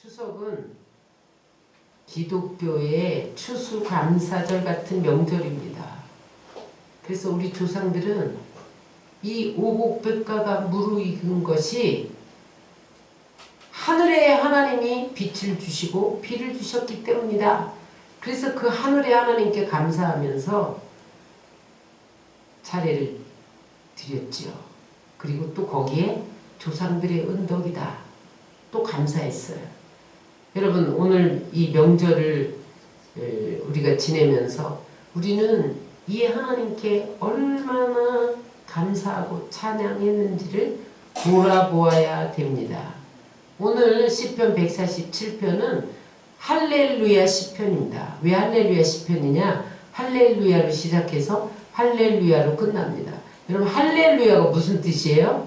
추석은 기독교의 추수감사절 같은 명절입니다. 그래서 우리 조상들은 이 오곡백과가 무르익은 것이 하늘의 하나님이 빛을 주시고 비를 주셨기 때문이다. 그래서 그 하늘의 하나님께 감사하면서 차례를 드렸지요. 그리고 또 거기에 조상들의 은덕이다. 또 감사했어요. 여러분, 오늘 이 명절을 우리가 지내면서 우리는 이 하나님께 얼마나 감사하고 찬양했는지를 돌아보아야 됩니다. 오늘 시편 147편은 할렐루야 시편입니다. 왜 할렐루야 시편이냐? 할렐루야로 시작해서 할렐루야로 끝납니다. 여러분, 할렐루야가 무슨 뜻이에요?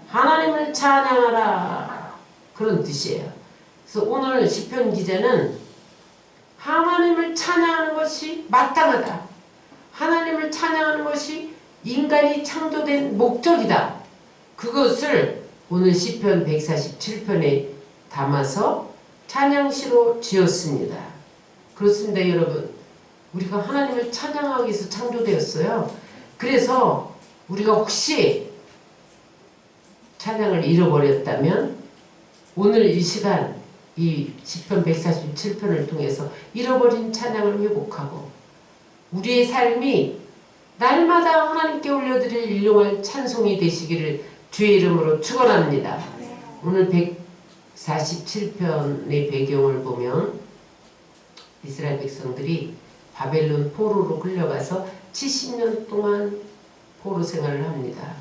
하나님을 찬양하라, 그런 뜻이에요. 그래서 오늘 시편 기자는 하나님을 찬양하는 것이 마땅하다. 하나님을 찬양하는 것이 인간이 창조된 목적이다. 그것을 오늘 시편 147편에 담아서 찬양시로 지었습니다. 그렇습니다, 여러분. 우리가 하나님을 찬양하기 위해서 창조되었어요. 그래서 우리가 혹시 찬양을 잃어버렸다면 오늘 이 시간 이 시편 147편을 통해서 잃어버린 찬양을 회복하고 우리의 삶이 날마다 하나님께 올려드릴 일용할 찬송이 되시기를 주의 이름으로 축원합니다. 오늘 147편의 배경을 보면 이스라엘 백성들이 바벨론 포로로 끌려가서 70년 동안 포로 생활을 합니다.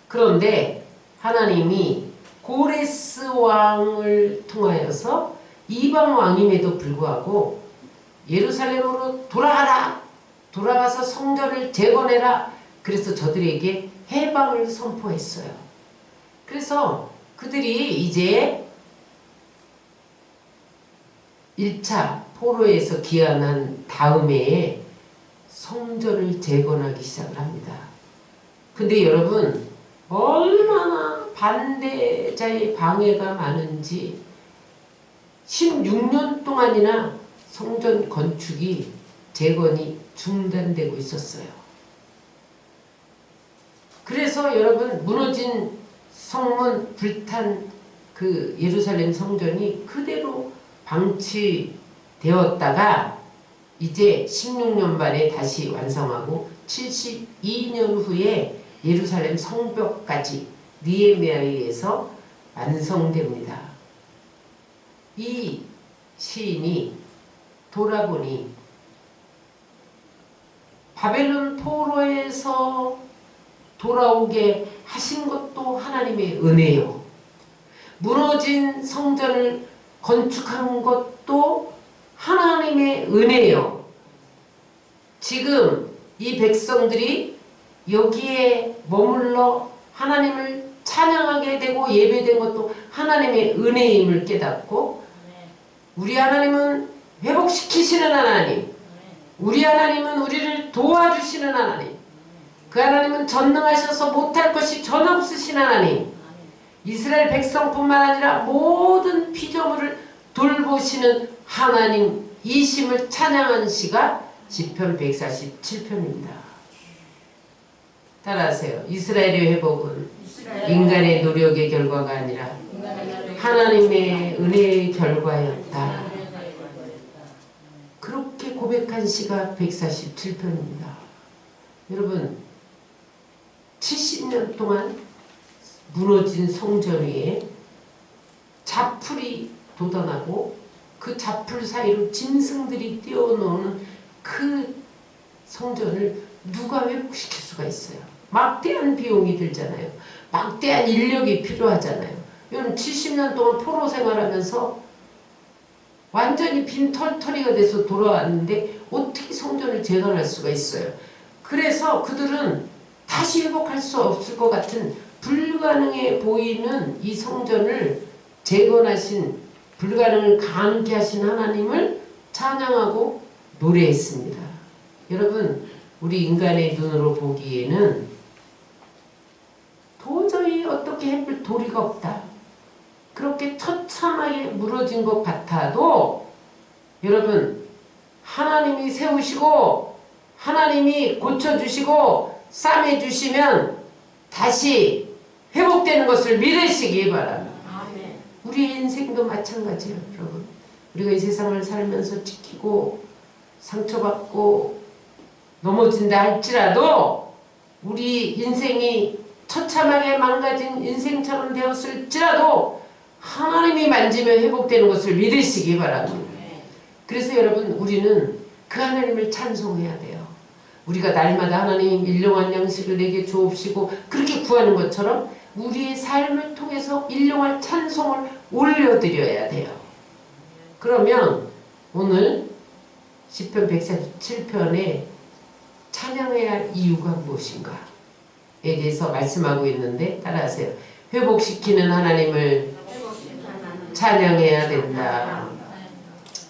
그런데 하나님이 고레스 왕을 통하여서 이방 왕임에도 불구하고 예루살렘으로 돌아가라! 돌아가서 성전을 재건해라! 그래서 저들에게 해방을 선포했어요. 그래서 그들이 이제 1차 포로에서 귀환한 다음에 성전을 재건하기 시작을 합니다. 근데 여러분, 얼마나 반대자의 방해가 많은지 16년 동안이나 성전 건축이 재건이 중단되고 있었어요. 그래서 여러분, 무너진 성문, 불탄 그 예루살렘 성전이 그대로 방치되었다가 이제 16년 만에 다시 완성하고 72년 후에 예루살렘 성벽까지 느헤미야에 의해서 완성됩니다. 이 시인이 돌아보니 바벨론 포로에서 돌아오게 하신 것도 하나님의 은혜요. 무너진 성전을 건축한 것도 하나님의 은혜요. 지금 이 백성들이 여기에 머물러 하나님을 찬양하게 되고 예배된 것도 하나님의 은혜임을 깨닫고 우리 하나님은 회복시키시는 하나님, 우리 하나님은 우리를 도와주시는 하나님, 그 하나님은 전능하셔서 못할 것이 전혀 없으신 하나님, 이스라엘 백성뿐만 아니라 모든 피조물을 돌보시는 하나님 이심을 찬양한 시가 시편 147편입니다. 따라하세요. 이스라엘의 회복은 인간의 노력의 결과가 아니라 하나님의 은혜의 결과였다. 그렇게 고백한 시가 147편입니다. 여러분, 70년 동안 무너진 성전 위에 자풀이 돋아나고 그 자풀 사이로 짐승들이 뛰어노는 그 성전을 누가 회복시킬 수가 있어요? 막대한 비용이 들잖아요. 막대한 인력이 필요하잖아요. 여러분, 70년 동안 포로 생활하면서 완전히 빈털터리가 돼서 돌아왔는데 어떻게 성전을 재건할 수가 있어요? 그래서 그들은 다시 회복할 수 없을 것 같은 불가능해 보이는 이 성전을 재건하신, 불가능을 가능케 하신 하나님을 찬양하고 노래했습니다. 여러분, 우리 인간의 눈으로 보기에는 도저히 어떻게 해볼 도리가 없다. 그렇게 처참하게 무너진 것 같아도 여러분 하나님이 세우시고 하나님이 고쳐주시고 싸매주시면 다시 회복되는 것을 믿으시기 바랍니다. 우리 인생도 마찬가지예요. 여러분 우리가 이 세상을 살면서 지키고 상처받고 넘어진다 할지라도 우리 인생이 처참하게 망가진 인생처럼 되었을지라도 하나님이 만지면 회복되는 것을 믿으시기 바랍니다. 그래서 여러분 우리는 그 하나님을 찬송해야 돼요. 우리가 날마다 하나님 일용할 양식을 내게 주옵시고 그렇게 구하는 것처럼 우리의 삶을 통해서 일용할 찬송을 올려드려야 돼요. 그러면 오늘 시편 147편에 찬양해야 할 이유가 무엇인가에 대해서 말씀하고 있는데 따라하세요. 회복시키는 하나님을 찬양해야 된다.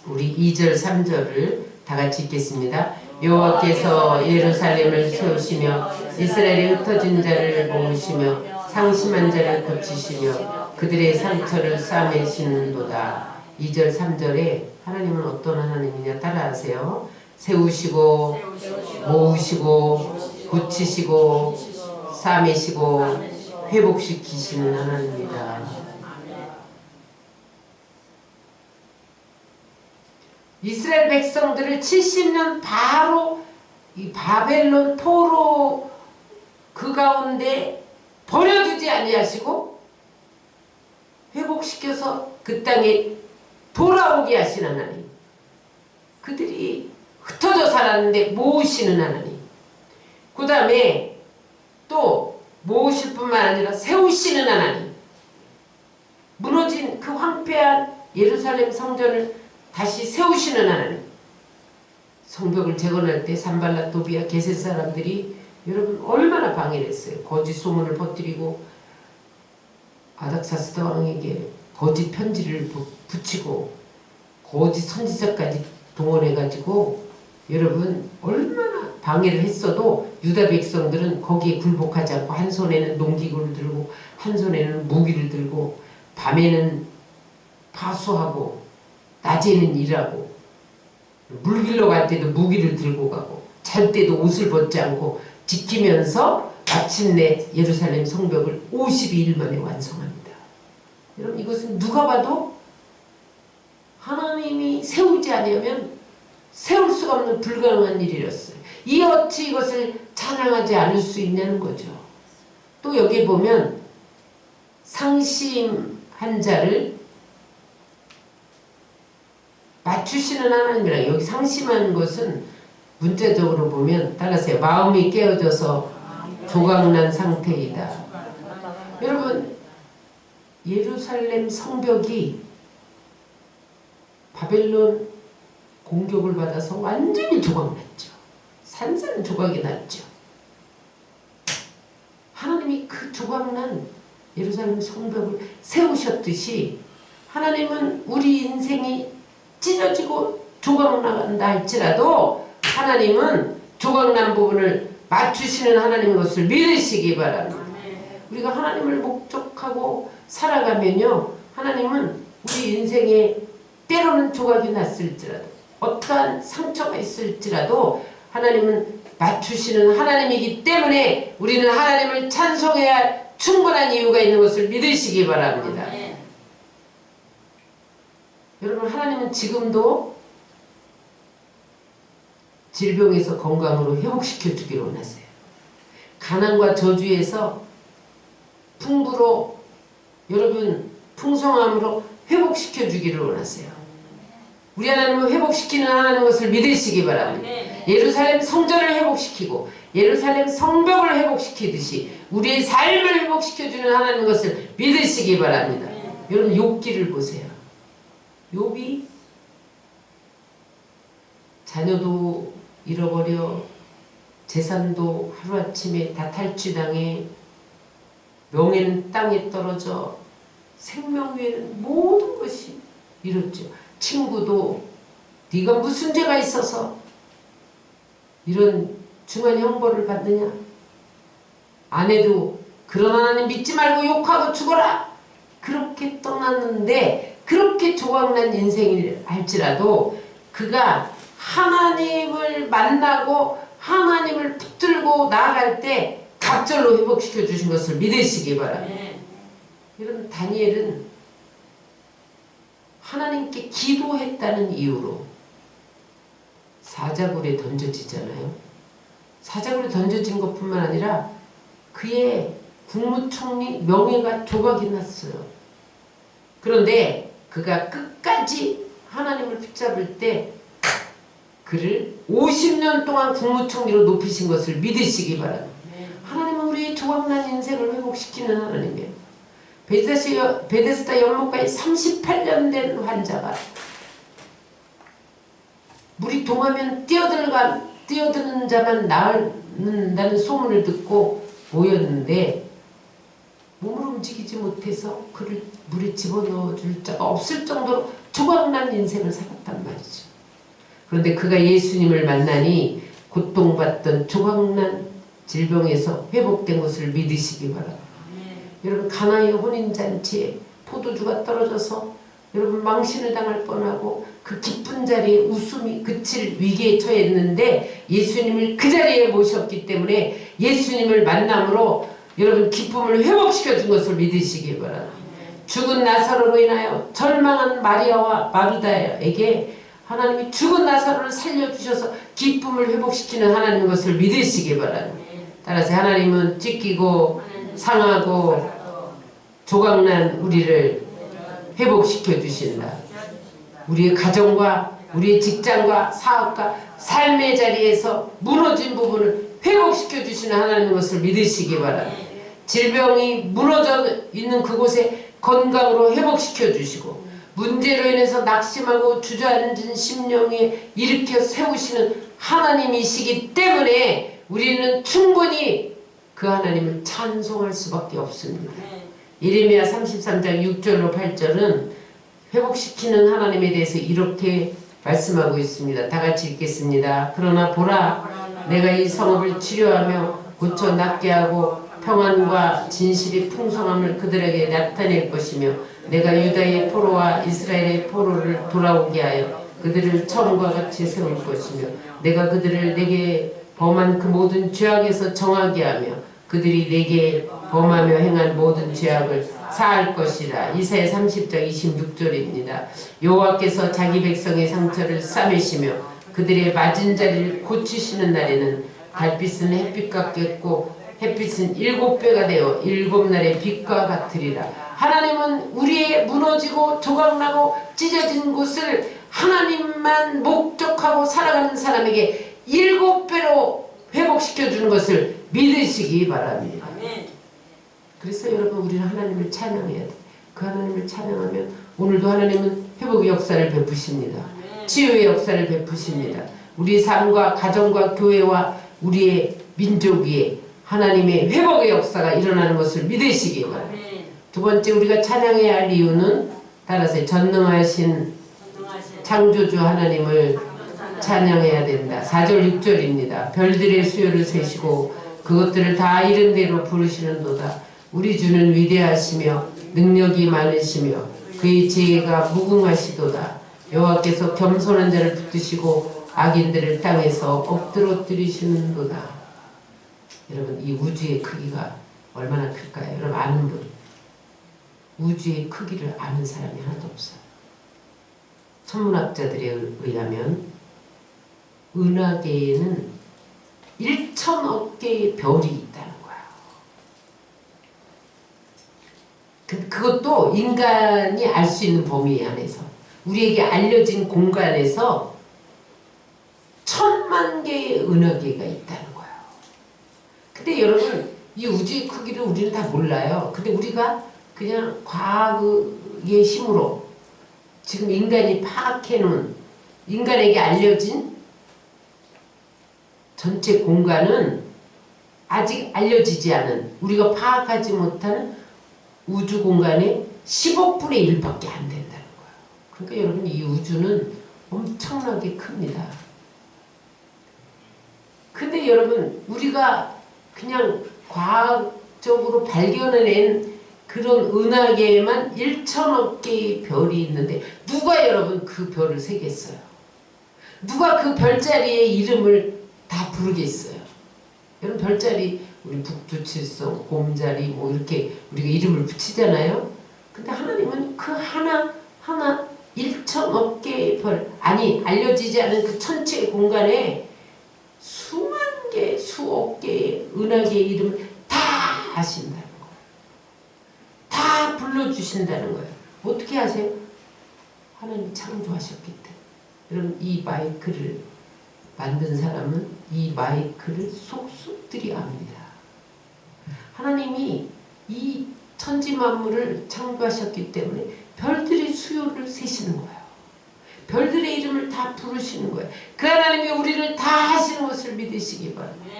우리 2절 3절을 다 같이 읽겠습니다. 여호와께서 예루살렘을 세우시며 이스라엘의 흩어진 자를 모으시며 상심한 자를 고치시며 그들의 상처를 싸매시는도다. 2절 3절에 하나님은 어떤 하나님이냐 따라하세요. 세우시고 모으시고 고치시고 싸매시고 회복시키시는 하나님이다. 이스라엘 백성들을 70년 바로 이 바벨론 포로 그 가운데 버려두지 아니하시고 회복시켜서 그 땅에 돌아오게 하신 하나님. 그들이 흩어져 살았는데 모으시는 하나님. 그 다음에 또 모으실 뿐만 아니라 세우시는 하나님. 무너진 그 황폐한 예루살렘 성전을 다시 세우시는 하나님. 성벽을 재건할 때 산발랏 도비아 게셋 사람들이 여러분 얼마나 방해를 했어요. 거짓 소문을 퍼뜨리고 아닥사스다 왕에게 거짓 편지를 붙이고 거짓 선지자까지 동원해가지고 여러분 얼마나 방해를 했어도 유다 백성들은 거기에 굴복하지 않고 한 손에는 농기구를 들고 한 손에는 무기를 들고 밤에는 파수하고 낮에는 일하고 물 길러 갈 때도 무기를 들고 가고 잘 때도 옷을 벗지 않고 지키면서 마침내 예루살렘 성벽을 52일 만에 완성합니다. 여러분 이것은 누가 봐도 하나님이 세우지 않으면 세울 수가 없는 불가능한 일이었어요. 이 어찌 이것을 찬양하지 않을 수 있냐는 거죠. 또 여기 보면 상심한 자를 맞추시는 하나님이라. 여기 상심한 것은 문자적으로 보면 따라서요. 마음이 깨어져서 조각난 상태이다. 여러분 예루살렘 성벽이 바벨론 공격을 받아서 완전히 조각났죠. 산산조각이 났죠. 하나님이 그 조각난 예루살렘 성벽을 세우셨듯이 하나님은 우리 인생이 찢어지고 조각나간다 할지라도 하나님은 조각난 부분을 맞추시는 하나님의 것을 믿으시기 바랍니다. 우리가 하나님을 목적하고 살아가면요 하나님은 우리 인생에 때로는 조각이 났을지라도 어떠한 상처가 있을지라도 하나님은 맞추시는 하나님이기 때문에 우리는 하나님을 찬송해야 할 충분한 이유가 있는 것을 믿으시기 바랍니다. 여러분 하나님은 지금도 질병에서 건강으로 회복시켜 주기를 원하세요. 가난과 저주에서 풍부로 여러분 풍성함으로 회복시켜 주기를 원하세요. 우리 하나님은 회복시키는 하나님 것을 믿으시기 바랍니다. 예루살렘 성전을 회복시키고 예루살렘 성벽을 회복시키듯이 우리의 삶을 회복시켜주는 하나님 것을 믿으시기 바랍니다. 여러분 욥기를 보세요. 욥이 자녀도 잃어버려 재산도 하루아침에 다 탈취당해 명예는 땅에 떨어져 생명 위에는 모든 것이 이렇죠. 친구도 네가 무슨 죄가 있어서 이런 중한 형벌을 받느냐. 아내도 그런 하나님 믿지 말고 욕하고 죽어라. 그렇게 떠났는데 그렇게 조각난 인생을 할지라도 그가 하나님을 만나고 하나님을 붙들고 나아갈 때 갑절로 회복시켜 주신 것을 믿으시기 바랍니다. 여러분, 다니엘은 하나님께 기도했다는 이유로 사자굴에 던져지잖아요. 사자굴에 던져진 것뿐만 아니라 그의 국무총리 명예가 조각이 났어요. 그런데 그가 끝까지 하나님을 붙잡을 때 그를 50년 동안 국무총리로 높이신 것을 믿으시기 바랍니다. 하나님은 우리의 조각난 인생을 회복시키는 하나님이에요. 베데스다 연못가에 38년 된 환자가 물이 동하면 뛰어드는 자만 나은다는 소문을 듣고 모였는데 몸을 움직이지 못해서 그를 물에 집어넣어 줄 자가 없을 정도로 조각난 인생을 살았단 말이죠. 그런데 그가 예수님을 만나니 고통받던 조각난 질병에서 회복된 것을 믿으시기 바랍니다. 여러분, 가나의 혼인잔치에 포도주가 떨어져서 여러분 망신을 당할 뻔하고 그 기쁜 자리에 웃음이 그칠 위기에 처했는데 예수님을 그 자리에 모셨기 때문에 예수님을 만남으로 여러분 기쁨을 회복시켜 준 것을 믿으시기 바랍니다. 죽은 나사로로 인하여 절망한 마리아와 마르다에게 하나님이 죽은 나사로를 살려주셔서 기쁨을 회복시키는 하나님인 것을 믿으시기 바랍니다. 따라서 하나님은 찢기고 상하고 조각난 우리를 회복시켜 주신다. 우리의 가정과 우리의 직장과 사업과 삶의 자리에서 무너진 부분을 회복시켜 주시는 하나님인 것을 믿으시기 바랍니다. 질병이 무너져 있는 그곳에 건강으로 회복시켜 주시고 문제로 인해서 낙심하고 주저앉은 심령에 일으켜 세우시는 하나님이시기 때문에 우리는 충분히 그 하나님을 찬송할 수밖에 없습니다. 예레미야 33장 6절로 8절은 회복시키는 하나님에 대해서 이렇게 말씀하고 있습니다. 다 같이 읽겠습니다. 그러나 보라, 내가 이 성읍을 치료하며 고쳐 낫게 하고 평안과 진실이 풍성함을 그들에게 나타낼 것이며 내가 유다의 포로와 이스라엘의 포로를 돌아오게 하여 그들을 처음과 같이 세울 것이며 내가 그들을 내게 범한 그 모든 죄악에서 정하게 하며 그들이 내게 범하며 행한 모든 죄악을 사할 것이라. 이사야 30장 26절입니다. 여호와께서 자기 백성의 상처를 싸매시며 그들의 맞은 자리를 고치시는 날에는 달빛은 햇빛 같겠고 햇빛은 7배가 되어 7날의 빛과 같으리라. 하나님은 우리의 무너지고 조각나고 찢어진 곳을 하나님만 목적하고 살아가는 사람에게 7배로 회복시켜주는 것을 믿으시기 바랍니다. 그래서 여러분, 우리는 하나님을 찬양해야 돼. 그 하나님을 찬양하면 오늘도 하나님은 회복의 역사를 베푸십니다. 치유의 역사를 베푸십니다. 우리 삶과 가정과 교회와 우리의 민족 위에 하나님의 회복의 역사가 일어나는 것을 믿으시기 바랍니다. 두 번째, 우리가 찬양해야 할 이유는 따라서 전능하신 창조주 하나님을 찬양해야 된다. 4절 6절입니다. 별들의 수요를 세시고 그것들을 다 이른 대로 부르시는도다. 우리 주는 위대하시며 능력이 많으시며 그의 지혜가 무궁하시도다. 여호와께서 겸손한 자를 붙드시고 악인들을 땅에서 엎드러뜨리시는도다. 여러분, 이 우주의 크기가 얼마나 클까요? 여러분 아는 분, 우주의 크기를 아는 사람이 하나도 없어요. 천문학자들에 의하면 은하계에는 1,000억 개의 별이 있다는 거예요. 그것도 인간이 알 수 있는 범위 안에서, 우리에게 알려진 공간에서 1,000만 개의 은하계가 있다는 거예요. 근데 여러분, 이 우주의 크기를 우리는 다 몰라요. 근데 우리가 그냥 과학의 힘으로 지금 인간이 파악해놓은, 인간에게 알려진 전체 공간은 아직 알려지지 않은, 우리가 파악하지 못하는 우주 공간의 10억분의 1밖에 안 된다는 거예요. 그러니까 여러분, 이 우주는 엄청나게 큽니다. 근데 여러분, 우리가 그냥 과학적으로 발견해낸 그런 은하계에만 1천억 개의 별이 있는데 누가 여러분 그 별을 세겠어요? 누가 그 별자리에 이름을 다 부르겠어요? 여러분 별자리 우리 북두칠성, 곰자리 뭐 이렇게 우리가 이름을 붙이잖아요. 근데 하나님은 그 하나 1천억 개의 별, 아니 알려지지 않은 그 천체 공간에 수만 개, 수억 개의 은하계의 이름을 다 아신다는 거예요. 다 불러주신다는 거예요. 어떻게 하세요? 하나님이 창조하셨기 때문에. 여러분 이 마이크를 만든 사람은 이 마이크를 속속들이 압니다. 하나님이 이 천지만물을 창조하셨기 때문에 별들의 수요를 세시는 거예요. 별들의 이름을 다 부르시는 거예요. 그 하나님이 우리를 다 하시는 것을 믿으시기 바랍니다.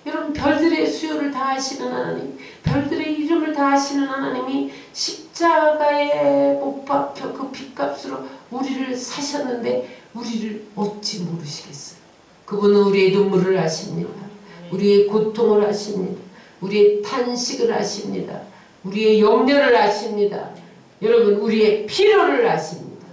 여러분 별들의 수요를 다 하시는 하나님, 별들의 이름을 다 하시는 하나님이 십자가에 못 박혀 그 핏값으로 우리를 사셨는데 우리를 어찌 모르시겠어요? 그분은 우리의 눈물을 아십니다. 우리의 고통을 아십니다. 우리의 탄식을 아십니다. 우리의 염려를 아십니다. 여러분 우리의 필요를 아십니다.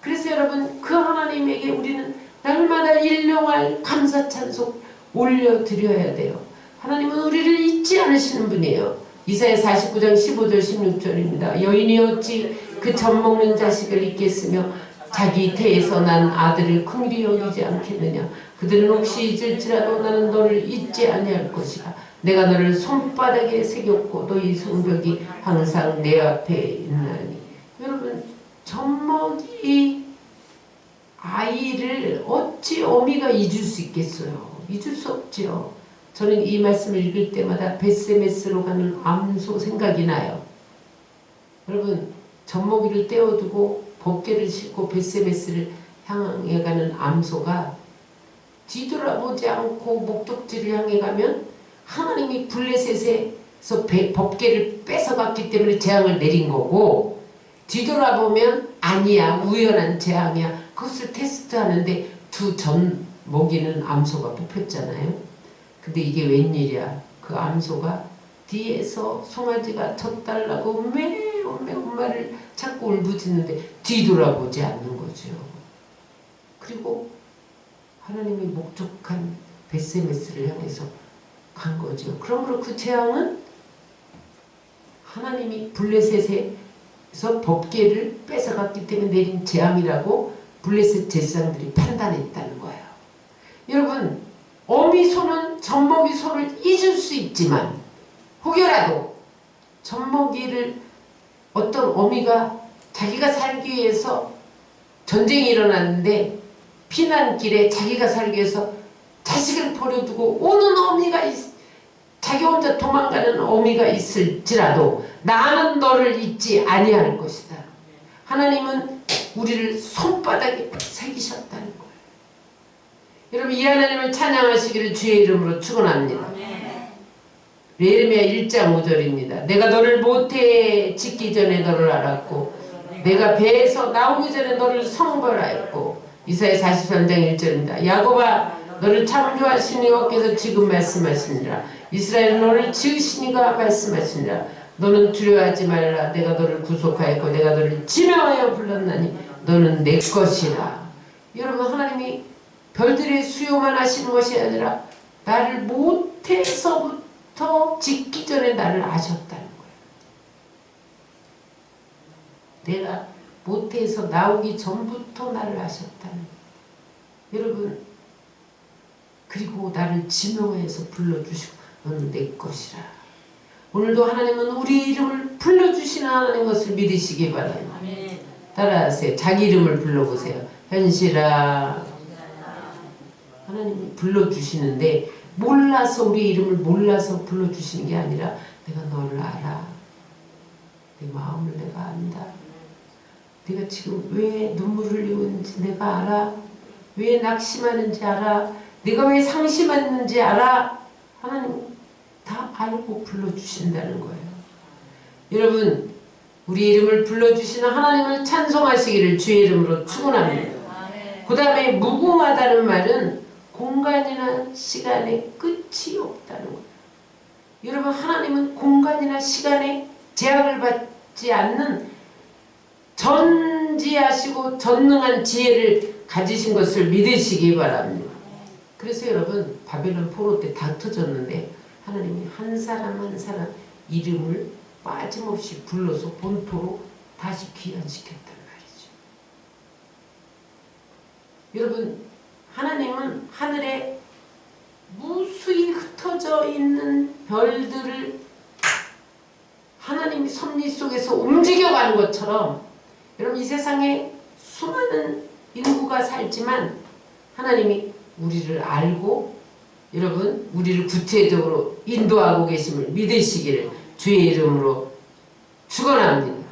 그래서 여러분 그 하나님에게 우리는 날마다 일용할 감사 찬송 올려드려야 돼요. 하나님은 우리를 잊지 않으시는 분이에요. 이사야 49장 15절 16절입니다. 여인이 어찌 그 젖먹는 자식을 잊겠으며 자기 태에서 난 아들을 긍휼히 여기지 않겠느냐. 그들은 혹시 잊을지라도 나는 너를 잊지 아니할 것이다. 내가 너를 손바닥에 새겼고 너희 성벽이 항상 내 앞에 있나니. 여러분 젖먹이 아이를 어찌 어미가 잊을 수 있겠어요? 잊을 수 없죠. 저는 이 말씀을 읽을 때마다 벳세메스로 가는 암소 생각이 나요. 여러분 젖먹이를 떼어두고 법궤를 싣고 벳세메스를 향해 가는 암소가 뒤돌아보지 않고 목적지를 향해 가면 하나님이 블레셋에서 법궤를 뺏어갔기 때문에 재앙을 내린 거고, 뒤돌아보면 아니야, 우연한 재앙이야, 그것을 테스트하는데 두 젖먹이는 암소가 뽑혔잖아요. 근데 이게 웬일이야? 그 암소가 뒤에서 송아지가 젖달라고 매우 엄마를 자꾸 울부짖는데 뒤돌아보지 않는 거죠. 그리고 하나님이 목적한 벳세메스를 향해서 간 거죠. 그러므로 그 재앙은 하나님이 블레셋에서 법궤를 뺏어갔기 때문에 내린 재앙이라고 블레셋 제사장들이 판단했다는 거예요. 여러분 어미 소는 젖먹이 소를 잊을 수 있지만 혹여라도 젖먹이를 어떤 어미가 자기가 살기 위해서 전쟁이 일어났는데 피난길에 자기가 살기 위해서 자식을 버려두고 오는 어미가 자기 혼자 도망가는 어미가 있을지라도 나는 너를 잊지 아니할 것이다. 하나님은 우리를 손바닥에 새기셨다는 거예요. 여러분 이 하나님을 찬양하시기를 주의 이름으로 축원합니다. 예레미야 1장 5절입니다. 내가 너를 모태에 짓기 전에 너를 알았고 내가 배에서 나오기 전에 너를 성별하였고. 이사야 43장 1절입니다. 야곱아 너를 창조하신 여호와께서 지금 말씀하시니라. 이스라엘 너를 지으시니가 말씀하시니라. 너는 두려워하지 말라. 내가 너를 구속하였고 내가 너를 지명하여 불렀나니 너는 내 것이라. 여러분 하나님이 별들의 수요만 하시는 것이 아니라 나를 모태에서부터 짓기 전에 나를 아셨다는 거예요. 내가 모태에서 나오기 전부터 나를 아셨다는 거예요. 여러분 그리고 나를 지명해서 불러주시고 너는 내 것이라. 오늘도 하나님은 우리 이름을 불러주시는 하나님 것을 믿으시기 바랍니다. 따라하세요. 자기 이름을 불러보세요. 현실아. 하나님이 불러주시는데 몰라서 우리 이름을 몰라서 불러주시는 게 아니라 내가 너를 알아. 내 마음을 내가 안다. 내가 지금 왜 눈물을 흘리는지 내가 알아. 왜 낙심하는지 알아. 내가 왜 상심하는지 알아. 하나님 다 알고 불러주신다는 거예요. 여러분 우리 이름을 불러주시는 하나님을 찬송하시기를 주의 이름으로 축원합니다. 그 다음에 무궁하다는 말은 공간이나 시간에 끝이 없다는 거예요. 여러분 하나님은 공간이나 시간에 제약을 받지 않는 전지하시고 전능한 지혜를 가지신 것을 믿으시기 바랍니다. 그래서 여러분 바벨론 포로 때 다 터졌는데 하나님이 한 사람 한 사람 이름을 빠짐없이 불러서 본토로 다시 귀환시켰단 말이죠. 여러분 하나님은 하늘에 무수히 흩어져 있는 별들을 하나님이 섭리 속에서 움직여가는 것처럼 여러분 이 세상에 수많은 인구가 살지만 하나님이 우리를 알고 여러분 우리를 구체적으로 인도하고 계심을 믿으시기를 주의 이름으로 축원합니다.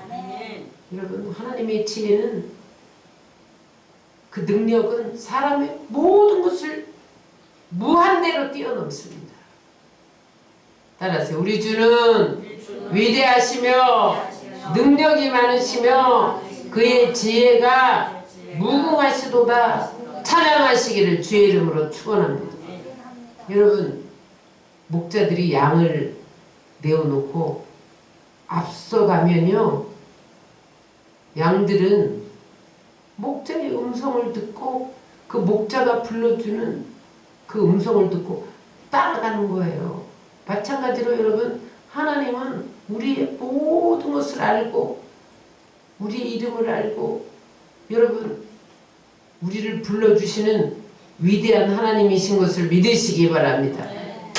여러분 하나님의 지혜는 그 능력은 사람의 모든 것을 무한대로 뛰어넘습니다. 따라서 우리 주는 위대하시며 능력이 많으시며 그의 지혜가 무궁하시도다 찬양하시기를 주의 이름으로 축원합니다. 여러분 목자들이 양을 내어놓고 앞서가면요 양들은 목자의 음성을 듣고 그 목자가 불러주는 그 음성을 듣고 따라가는 거예요. 마찬가지로 여러분 하나님은 우리의 모든 것을 알고 우리 이름을 알고 여러분 우리를 불러주시는 위대한 하나님이신 것을 믿으시기 바랍니다.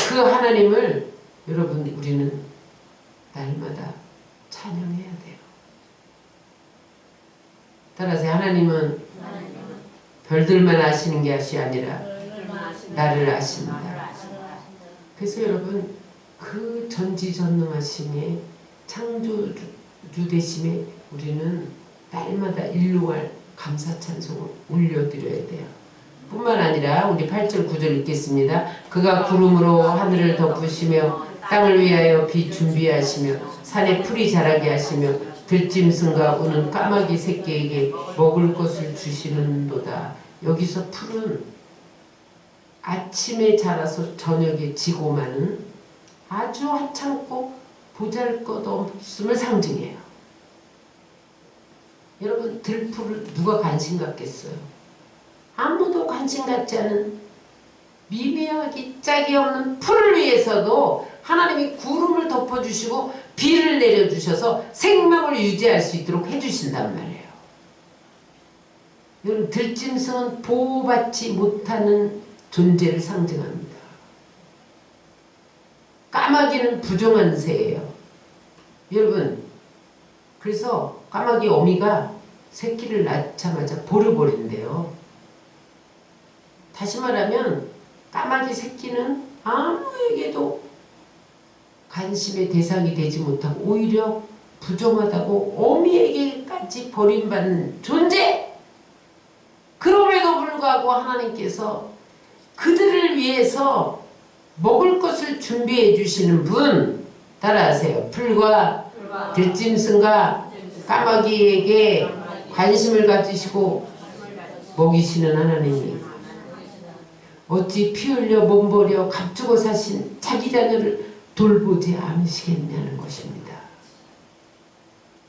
그 하나님을 여러분 우리는 날마다 찬양해야 돼요. 따라서 하나님은 별들만 아시는 것이 아니라 나를 아십니다. 그래서 여러분 그 전지전능하심에 창조주 되심에 우리는 날마다 일용할 감사 찬송을 올려드려야 돼요. 뿐만 아니라 우리 8절 9절 읽겠습니다. 그가 구름으로 하늘을 덮으시며 땅을 위하여 비 준비하시며 산에 풀이 자라게 하시며 들짐승과 우는 까마귀 새끼에게 먹을 것을 주시는도다. 여기서 풀은 아침에 자라서 저녁에 지고 마는 아주 하찮고 보잘것없음을 상징해요. 여러분 들풀을 누가 관심 갖겠어요? 아무도 관심 갖지 않은 미미하기 짝이 없는 풀을 위해서도 하나님이 구름을 덮어주시고 비를 내려주셔서 생명을 유지할 수 있도록 해주신단 말이에요. 여러분 들짐승은 보호받지 못하는 존재를 상징합니다. 까마귀는 부정한 새예요. 여러분 그래서 까마귀 어미가 새끼를 낳자마자 버려버린대요. 다시 말하면 까마귀 새끼는 아무에게도 관심의 대상이 되지 못하고 오히려 부정하다고 어미에게까지 버림받는 존재! 그럼에도 불구하고 하나님께서 그들을 위해서 먹을 것을 준비해 주시는 분 따라하세요. 풀과 들짐승과 까마귀에게 관심을 가지시고 먹이시는 하나님이 어찌 피 흘려 몸버려 값주고 사신 자기 자녀를 돌보지 않으시겠냐는 것입니다.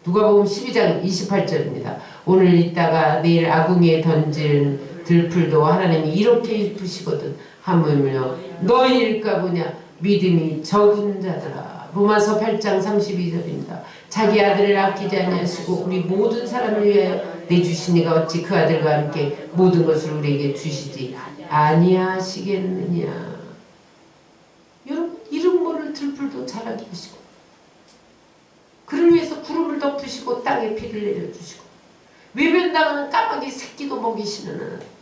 누가복음 12장 28절입니다. 오늘 있다가 내일 아궁이에 던진 들풀도 하나님이 이렇게 입으시거든 하물며 너희일까 보냐 믿음이 적은 자들아. 로마서 8장 32절입니다. 자기 아들을 아끼지 아니하시고 우리 모든 사람을 위하여 내주시니가 어찌 그 아들과 함께 모든 것을 우리에게 주시지 아니하시겠느냐. 여러분 이름 모를 들풀도 자라게 하시고 그를 위해서 구름을 덮으시고 땅에 비를 내려주시고 외면당하는 까마귀 새끼도 먹이시는 하나님.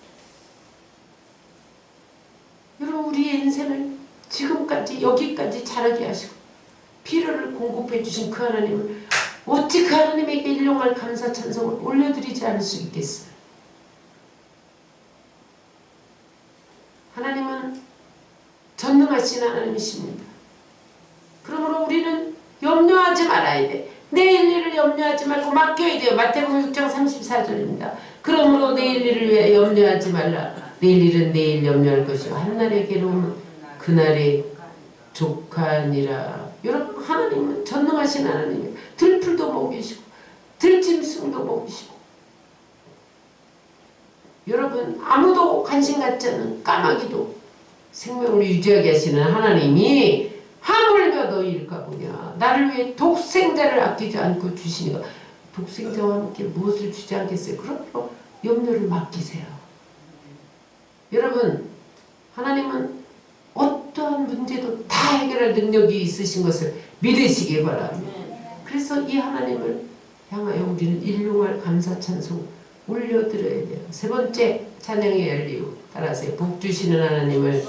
여러분 우리의 인생을 지금까지 여기까지 자라게 하시고 필요를 공급해 주신 그 하나님을 어찌 그 하나님에게 일용할 감사 찬송을 올려드리지 않을 수 있겠어요. 하나님은 전능하신 하나님이십니다. 그러므로 우리는 염려하지 말아야 돼. 내일 일을 염려하지 말고 맡겨야 돼요. 마태복음 6장 34절입니다. 그러므로 내일 일을 위해 염려하지 말라. 내일 일은 내일 염려할 것이요 한날의 괴로움은 그날의 족하니라. 여러분 하나님은 전능하신 하나님이에요. 들풀도 먹이시고 들짐승도 먹이시고 여러분 아무도 관심 갖지 않는 까마귀도 생명을 유지하게 하시는 하나님이 하물며 너희일까 보냐. 나를 위해 독생자를 아끼지 않고 주시니까 독생자와 함께 무엇을 주지 않겠어요? 그럼요. 염려를 맡기세요. 여러분 하나님은 어떠한 문제도 다 해결할 능력이 있으신 것을 믿으시기 바랍니다. 그래서 이 하나님을 향하여 우리는 일용할 감사 찬송 올려드려야 돼요. 세 번째 찬양해야 할 이유 따라서 복 주시는 하나님을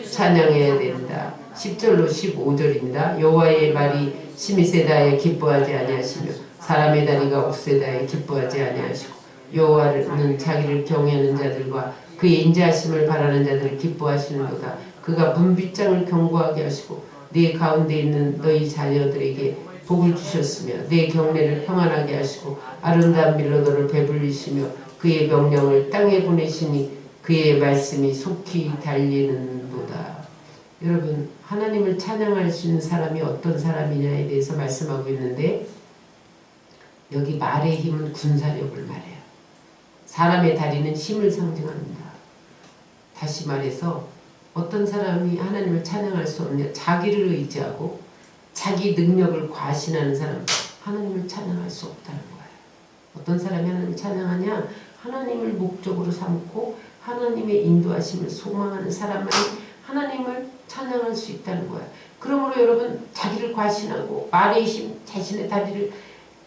찬양해야 된다. 10절로 15절입니다. 여호와의 말이 심히 세다에 기뻐하지 아니하시며 사람의 다리가 옥세다에 기뻐하지 아니하시고 여호와는 자기를 경외하는 자들과 그의 인자하심을 바라는 자들을 기뻐하시는도다. 그가 문빗장을 견고하게 하시고 네 가운데 있는 너희 자녀들에게 복을 주셨으며 내 경내를 평안하게 하시고 아름다운 밀로 너를 배불리시며 그의 명령을 땅에 보내시니 그의 말씀이 속히 달리는도다. 여러분 하나님을 찬양할 수 있는 사람이 어떤 사람이냐에 대해서 말씀하고 있는데 여기 말의 힘은 군사력을 말해요. 사람의 다리는 힘을 상징합니다. 다시 말해서 어떤 사람이 하나님을 찬양할 수 없냐? 자기를 의지하고 자기 능력을 과신하는 사람 하나님을 찬양할 수 없다는 거예요. 어떤 사람이 하나님을 찬양하냐? 하나님을 목적으로 삼고 하나님의 인도하심을 소망하는 사람만이 하나님을 찬양할 수 있다는 거예요. 그러므로 여러분 자기를 과신하고 말의 힘 자신의 다리를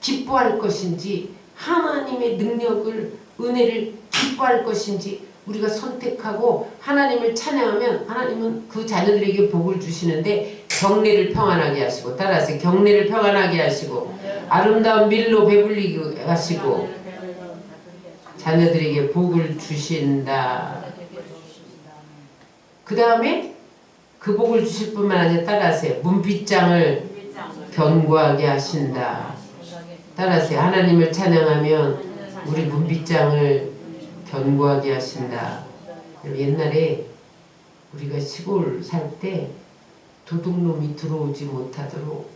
기뻐할 것인지 하나님의 능력을 은혜를 기뻐할 것인지 우리가 선택하고 하나님을 찬양하면 하나님은 그 자녀들에게 복을 주시는데 경내를 평안하게 하시고 따라서 경내를 평안하게 하시고 아름다운 밀로 배불리게 하시고 자녀들에게 복을 주신다. 그 다음에 그 복을 주실 뿐만 아니라 따라하세요. 문빗장을 견고하게 하신다. 따라하세요. 하나님을 찬양하면 우리 문빗장을 견고하게 하신다. 옛날에 우리가 시골 살 때 도둑놈이 들어오지 못하도록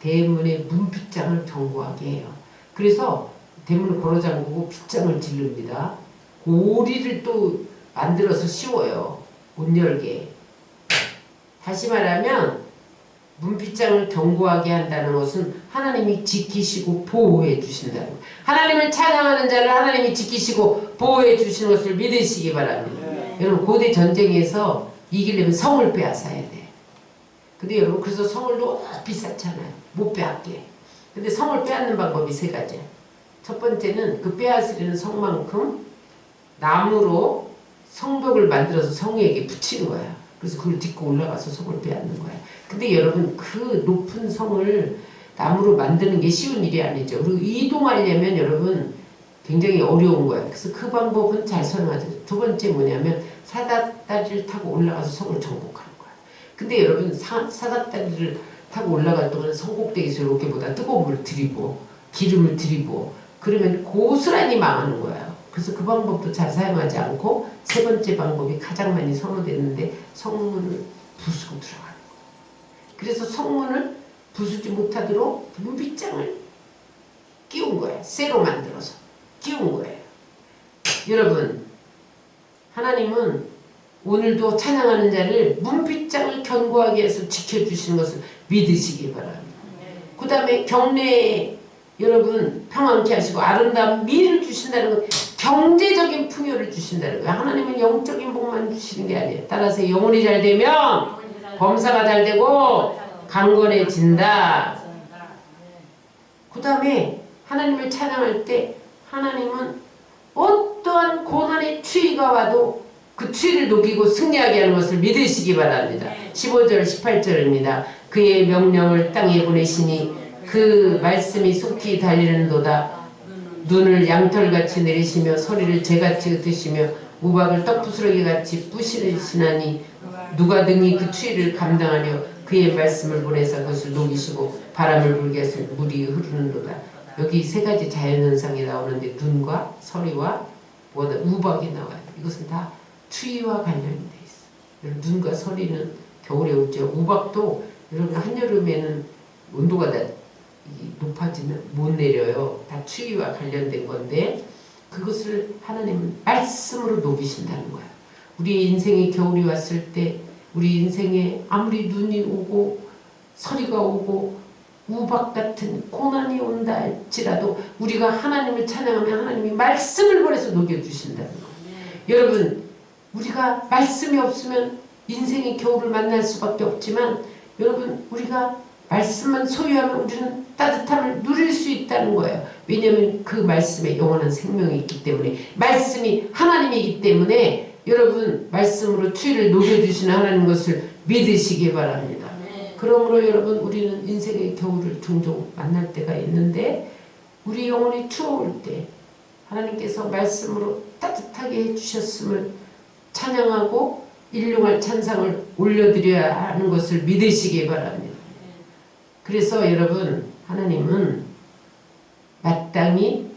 대문에 문빗장을 견고하게 해요. 그래서 대문을 걸어 잠그고 빗장을 지릅니다. 고리를 또 만들어서 씌워요. 못 열게. 다시 말하면 문빗장을 견고하게 한다는 것은 하나님이 지키시고 보호해 주신다는 거예요. 하나님을 찬양하는 자를 하나님이 지키시고 보호해 주시는 것을 믿으시기 바랍니다. 여러분 고대 전쟁에서 이기려면 성을 빼앗아야 돼. 근데 여러분 그래서 성을 너무 비쌌잖아요. 못 빼앗게. 근데 성을 빼앗는 방법이 세 가지야. 첫 번째는 그 빼앗으려는 성만큼 나무로 성벽을 만들어서 성에게 붙이는 거야. 그래서 그걸 딛고 올라가서 성을 빼앗는 거야. 근데 여러분 그 높은 성을 나무로 만드는 게 쉬운 일이 아니죠. 그리고 이동하려면 여러분 굉장히 어려운 거야. 그래서 그 방법은 잘 설명하죠. 두 번째 뭐냐면 사닥다리를 타고 올라가서 성을 정복하는 거야. 근데 여러분 사닥다리를 타고 올라갈 동안 성곡대기에서 이렇게보다 뜨거운 물을 들이고 기름을 들이고 그러면 고스란히 망하는 거야. 그래서 그 방법도 잘 사용하지 않고 세 번째 방법이 가장 많이 선호됐는데 성문을 부수고 들어가는 거야. 그래서 성문을 부수지 못하도록 문빗장을 끼운 거야. 쇠로 만들어서 끼운 거예요. 여러분 하나님은 오늘도 찬양하는 자를 문빗장을 견고하게 해서 지켜주시는 것을 믿으시기 바랍니다. 그 다음에 경내에 여러분 평안케 하시고 아름다운 미를 주신다는 것, 경제적인 풍요를 주신다는 거예요. 하나님은 영적인 복만 주시는 게 아니에요. 따라서 영혼이 잘 되면 범사가 잘 되고 강건해진다. 그 다음에 하나님을 찬양할 때 하나님은 어떠한 고난의 추위가 와도 그 추위를 녹이고 승리하게 하는 것을 믿으시기 바랍니다. 15절 18절입니다. 그의 명령을 땅에 보내시니 그 말씀이 속히 달리는도다. 눈을 양털같이 내리시며 소리를 재같이 드시며 우박을 떡부스러기같이 부시시나니 누가 능히 그 추위를 감당하려 그의 말씀을 보내서 그것을 녹이시고 바람을 불게 해서 물이 흐르는도다. 여기 세 가지 자연현상이 나오는데 눈과 소리와 우박이 나와요. 이것은 다 추위와 관련이 돼 있어요. 눈과 소리는 겨울에 오죠. 우박도 여러분 한여름에는 온도가 높아지면 못 내려요. 다 추위와 관련된 건데 그것을 하나님은 말씀으로 녹이신다는 거예요. 우리 인생에 겨울이 왔을 때 우리 인생에 아무리 눈이 오고 서리가 오고 우박 같은 고난이 온다 할지라도 우리가 하나님을 찬양하면 하나님이 말씀을 보내서 녹여주신다는 거예요. 여러분 우리가 말씀이 없으면 인생의 겨울을 만날 수밖에 없지만 여러분 우리가 말씀만 소유하면 우리는 따뜻함을 누릴 수 있다는 거예요. 왜냐하면 그 말씀에 영원한 생명이 있기 때문에 말씀이 하나님이기 때문에 여러분 말씀으로 추위를 녹여주시는 하나님 것을 믿으시기 바랍니다. 그러므로 여러분 우리는 인생의 겨울을 종종 만날 때가 있는데 우리 영혼이 추워올 때 하나님께서 말씀으로 따뜻하게 해주셨음을 찬양하고 일용할 찬상을 올려드려야 하는 것을 믿으시기 바랍니다. 그래서 여러분 하나님은 마땅히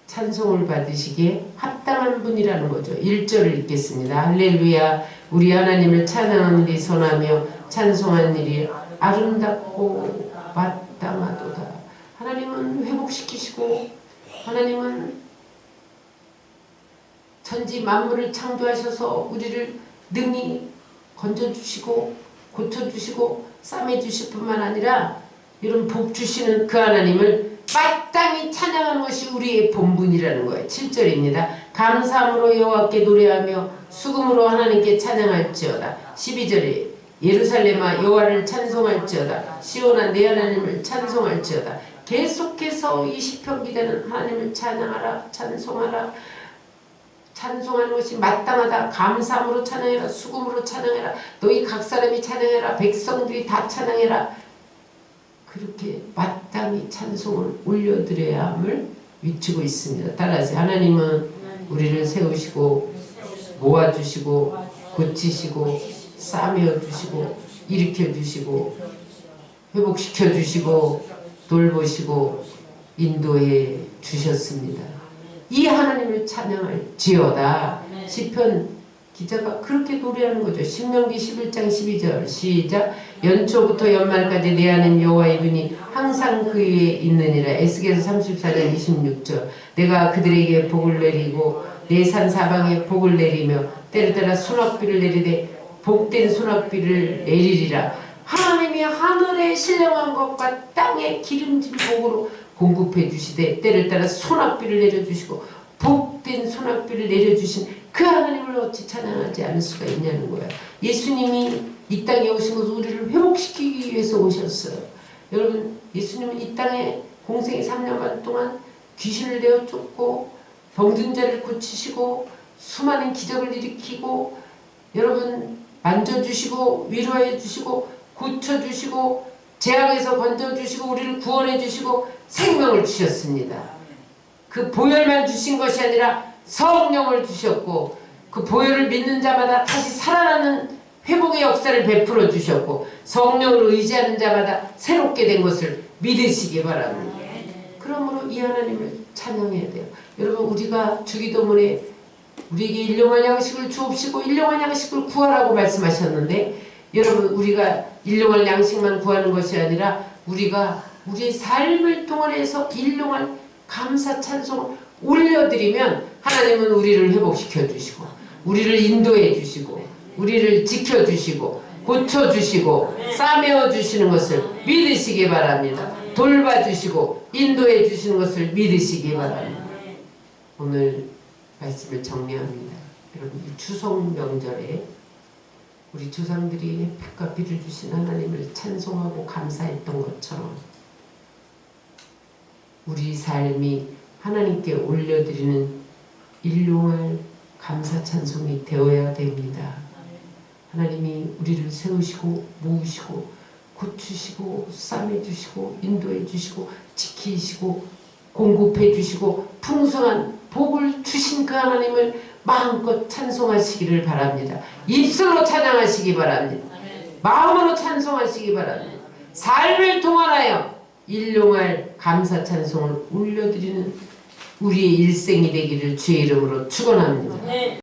찬송을 받으시기에 합당한 분이라는 거죠. 1절을 읽겠습니다. 할렐루야 우리 하나님을 찬양하는 일이 선하며 찬송한 일이 아름답고 마땅하도다. 하나님은 회복시키시고 하나님은 천지 만물을 창조하셔서 우리를 능히 건져주시고 고쳐주시고 싸매주실 뿐만 아니라 이런 복 주시는 그 하나님을 마땅히 찬양하는 것이 우리의 본분이라는 거예요. 7절입니다. 감사함으로 여호와께 노래하며 수금으로 하나님께 찬양할지어다. 12절에 예루살렘아 여호와를 찬송할지어다. 시온아 내 하나님을 찬송할지어다. 계속해서 이 시편 기자는 하나님을 찬양하라 찬송하라 찬송하는 것이 마땅하다. 감사함으로 찬양해라. 수금으로 찬양해라. 너희 각 사람이 찬양해라. 백성들이 다 찬양해라. 그렇게 마땅히 찬송을 올려드려야 함을 위치고 있습니다. 따라서 하나님은 우리를 세우시고 모아주시고 고치시고 싸매어주시고 일으켜주시고 회복시켜주시고 돌보시고 인도해 주셨습니다. 이 하나님을 찬양할지어다. 시편 기자가 그렇게 노래하는 거죠. 신명기 11장 12절 시작. 연초부터 연말까지 내 하나님 여호와의 눈이 항상 그 위에 있느니라. 에스겔서 34장 26절 내가 그들에게 복을 내리고 내 산 사방에 복을 내리며 때를 따라 소낙비를 내리되 복된 소낙비를 내리리라. 하나님이 하늘의 신령한 것과 땅의 기름진 복으로 공급해 주시되 때를 따라 소낙비를 내려주시고 복된 소낙비를 내려주신 그 하나님을 어찌 찬양하지 않을 수가 있냐는 거예요. 예수님이 이 땅에 오신 것은 우리를 회복시키기 위해서 오셨어요. 여러분 예수님은 이 땅에 공생의 3년 반 동안 귀신을 내어 쫓고 병든 자를 고치시고 수많은 기적을 일으키고 여러분 만져주시고 위로해 주시고 고쳐주시고 죄악에서 건져주시고 우리를 구원해 주시고 생명을 주셨습니다. 그 보혈만 주신 것이 아니라 성령을 주셨고 그 보혈을 믿는 자마다 다시 살아나는 회복의 역사를 베풀어 주셨고 성령을 의지하는 자마다 새롭게 된 것을 믿으시기 바랍니다. 그러므로 이 하나님을 찬양해야 돼요. 여러분 우리가 주기도문에 우리에게 일용할 양식을 주옵시고 일용할 양식을 구하라고 말씀하셨는데 여러분 우리가 일용할 양식만 구하는 것이 아니라 우리가 우리의 삶을 통해서 일용할 감사 찬송을 올려드리면 하나님은 우리를 회복시켜 주시고 우리를 인도해 주시고 우리를 지켜 주시고 고쳐 주시고 싸매어 주시는 것을 믿으시기 바랍니다. 돌봐 주시고 인도해 주시는 것을 믿으시기 바랍니다. 오늘 말씀을 정리합니다. 여러분 이 추석 명절에 우리 조상들이 햇빛과 비를 주신 하나님을 찬송하고 감사했던 것처럼 우리 삶이 하나님께 올려드리는 일용할 감사 찬송이 되어야 됩니다. 하나님이 우리를 세우시고 모으시고 고치시고 싸매주시고 인도해 주시고 지키시고 공급해 주시고 풍성한 복을 주신 그 하나님을 마음껏 찬송하시기를 바랍니다. 입술로 찬양하시기 바랍니다. 마음으로 찬송하시기 바랍니다. 삶을 통하여 일용할 감사 찬송을 올려드리는 우리의 일생이 되기를 주의 이름으로 축원합니다.